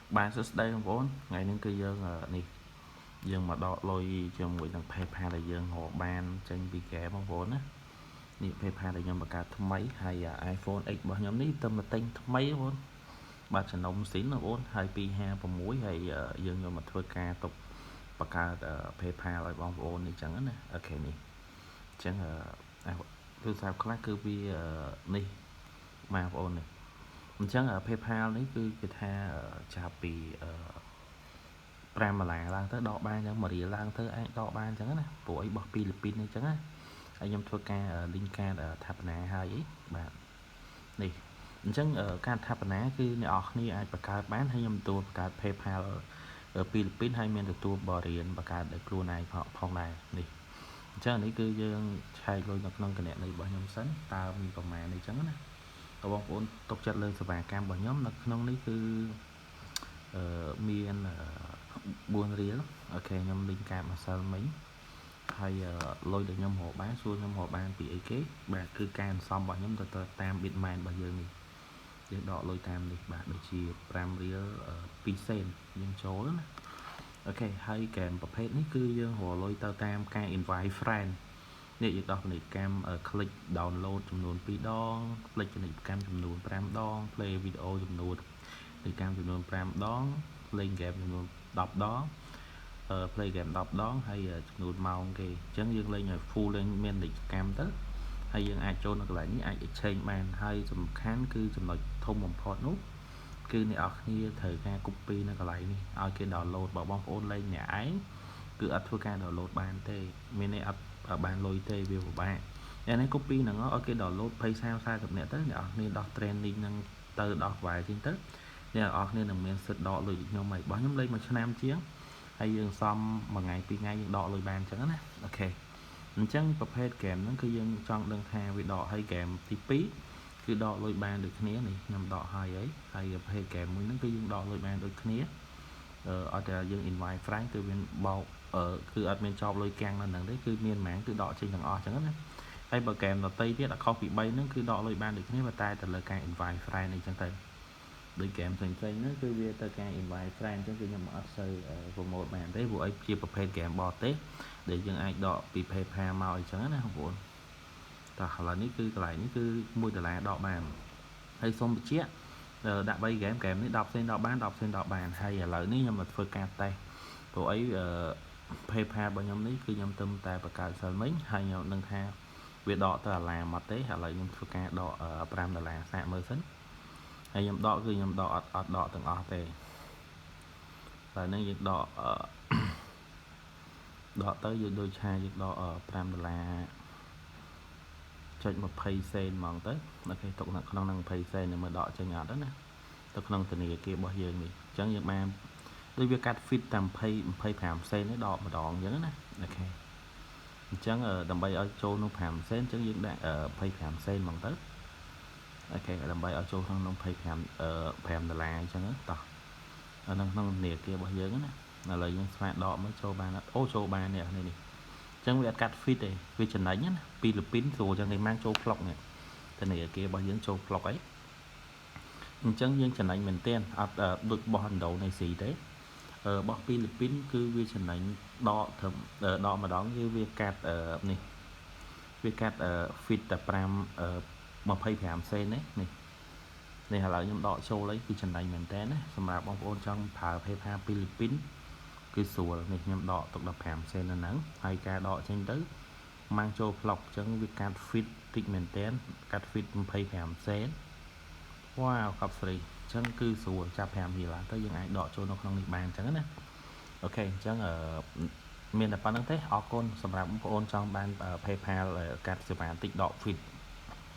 Bạn sẽ đây không vốn ngày nên cứ dương này dương mà đọ lôi cho mỗi thằng PayPal là dương họ ban tranh bị kẻ bằng vốn áนี่ PayPal ដែលខ្ញុំបង្កើតថ្មីហើយ iPhone X របស់ខ្ញុំនេះទៅមកទិញថ្មីបងបាទចំណុំស៊ីនបងហើយ256ហើយយើងយកមកធ្វើការទុកបង្កើត PayPal ឲ្យបងប្អូននេះចឹងណាអូខេនេះអញ្ចឹងទូរស័ព្ទខ្លះគឺវានេះបងប្អូននេះអញ្ចឹង PayPal នេះគឺគេថាចាប់ពី$5ឡើងទៅដកបានអញ្ចឹង1រៀលឡើងទៅអាចដកបានអញ្ចឹងណាព្រោះអីបោះពីហ្វីលីពីននេះអញ្ចឹងណាហើយខ្ញុំធ្វើការ link ការថាបនាហើយអីបាទនេះអញ្ចឹងការថាបនាគឺអ្នកនរគ្នាអាចបង្កើតបានហើយខ្ញុំទទួលបង្កើត PayPal ពីហ្វីលីពីនហើយមានទទួលបរិញ្ញាបង្កើតដោយខ្លួនឯងផងដែរនេះអញ្ចឹងនេះគឺយើងឆែកលុយនៅក្នុងគណនីរបស់ខ្ញុំសិនតើមានប្រមាណអីចឹងណាបងប្អូនទុកចិត្តលើសេវាកម្មរបស់ខ្ញុំនៅក្នុងនេះគឺមាន4រៀលអូខេខ្ញុំលីងកាតម្សិលមិញហើយលុយដែលខ្ញុំរកបានសួរខ្ញុំរកបានពីអីគេបាទគឺការអន្សំរបស់ខ្ញុំទៅតាម Bitmain របស់យើងនេះយើងដកលុយតាមនេះបាទដូចជា5រៀល2សេនយើងចូលណាអូខេហើយហ្គេមប្រភេទនេះគឺយើងរកលុយទៅតាមការ invite friend នេះយើងដោះពាណិជ្ជកម្ម click download ចំនួន2ដង click ពាណិជ្ជកម្មចំនួន5ដង play video ចំនួនពាណិជ្ជកម្មចំនួន5ដង play game ចំនួន10ដងplay game 10ដងហើយចំនួនម៉ោងគេអញ្ចឹងយើងលេងឲ្យ full លេងមានពាណិជ្ជកម្មទៅហើយយើងអាចចូលនៅកន្លែងនេះអាច exchange បានហើយសំខាន់គឺចំណុចធំបំផុតនោះគឺអ្នកនរគ្នាត្រូវការ copy នៅកន្លែងនេះឲ្យគេ download បងប្អូនលេងអ្នកឯងគឺអត់ធ្វើការ download បានទេមានន័យអត់បានលុយទេវាពិបាកយ៉ាងនេះ copy ហ្នឹងឲ្យគេ download 20 30នាក់ទៅអ្នកនរគ្នាដោះ training ហ្នឹងទៅដោះក្បាលជាងទៅអ្នកនរគ្នានឹងមានសិទ្ធិដកលុយខ្ញុំហើយរបស់ខ្ញុំលេង1ឆ្នាំជាងហើយយើងសំមួយថ្ងៃ2ថ្ងៃយើងដកលុយបានអញ្ចឹងណាអូខេអញ្ចឹងប្រភេទហ្គេមហ្នឹងគឺយើងចង់ដឹងថាវាដកហើយហ្គេមទី2គឺដកលុយបានដូចគ្នានេះខ្ញុំដកហើយហើយប្រភេទហ្គេមមួយហ្នឹងគឺយើងដកលុយបានដូចគ្នាអត់តែយើង invite friend គឺវាបោកគឺអត់មានចប់លុយកាំងនៅហ្នឹងទេគឺមានហ្មងគឺដកចេញទាំងអស់អញ្ចឹងណាហើយបើហ្គេមដតីទៀតអត់ខុសពី3ហ្នឹងគឺដកលុយបានដូចគ្នាតែទៅលើការ invite friend អីចឹងទៅដូចហ្គេមផ្សេងៗហ្នឹងគឺវាទៅការ invite friend អញ្ចឹងគឺខ្ញុំអត់សូវ promote បានទេព្រោះអីជាប្រភេទហ្គេមបរទេសដែលយើងអាចដកពី PayPal មកអញ្ចឹងណាបងប្អូនតោះឥឡូវនេះគឺកន្លែងនេះគឺ$1ដកបានហើយសូមបញ្ជាក់ដាក់3ហ្គេមនេះ10សេនដកបាន10សេនដកបានហើយឥឡូវនេះខ្ញុំមកធ្វើការតេស្តព្រោះអីPayPal របស់ខ្ញុំនេះគឺខ្ញុំតែបង្កើតសិលមិញហើយខ្ញុំនឹងថាវាដកទៅអាឡាមកទេឥឡូវខ្ញុំធ្វើការដក$5សាកមើលសិនហើយខ្ញុំដកគឺខ្ញុំដកអត់ដកទាំងអស់ទេតែនេះយើងដកទៅយើងដូចឆាយើងដក$5.20សេនហ្មងទៅអូខេទុកនៅក្នុងនឹង20សេននឹងមើលដកចេញអត់ណាទៅក្នុងធនាគាររបស់យើងនេះអញ្ចឹងយើងបានដូចវាកាត់ fit តាម25សេននេះដកម្ដងអញ្ចឹងណាអូខេអញ្ចឹងដើម្បីឲ្យចូលនោះ5សេនអញ្ចឹងយើងដាក់25សេនហ្មងទៅអូខេដើម្បីឲ្យចូលក្នុង$5អញ្ចឹងតោះនៅក្នុងធនាគាររបស់យើងណាឥឡូវយើងស្វែងដកមកចូលបានអត់អូចូលបាននេះអញ្ចឹងវាអត់កាត់ fit ទេវាចំណេញណាពីហ្វីលីពីនស្រួលអញ្ចឹងគេមកចូល vlog នេះធនាគាររបស់យើងចូល vlog អីអញ្ចឹងយើងចំណេញមែនទែនអត់ដូចបោះឥណ្ឌូនេស៊ីទេបោះពីហ្វីលីពីនគឺវាចំណេញដកត្រឹមដកម្ដងគឺវាកាត់នេះវាកាត់ fit តែ25សេននេះឥឡូវខ្ញុំដកចូលអីគឺចំណេញមែនតើណាសម្រាប់បងប្អូនចង់ប្រើ PayPal ពីហ្វីលីពីនគឺស្រួលនេះខ្ញុំដកទុក15សេននៅហ្នឹងហើយការដកចេញទៅមកចូល vlog អញ្ចឹងវាកាត់ fit តិចមែនតើកាត់ fit 25សេនវ៉ាវកប់ស្រីអញ្ចឹងគឺស្រួលចាប់5រៀលទៅយើងអាចដកចូលនៅក្នុងនេះបានអញ្ចឹងណាអូខេអញ្ចឹងមានតែប៉ុណ្្នឹងទេអរគុណសម្រាប់បងប្អូនចង់បាន PayPal កាត់សេវាតិចដក fit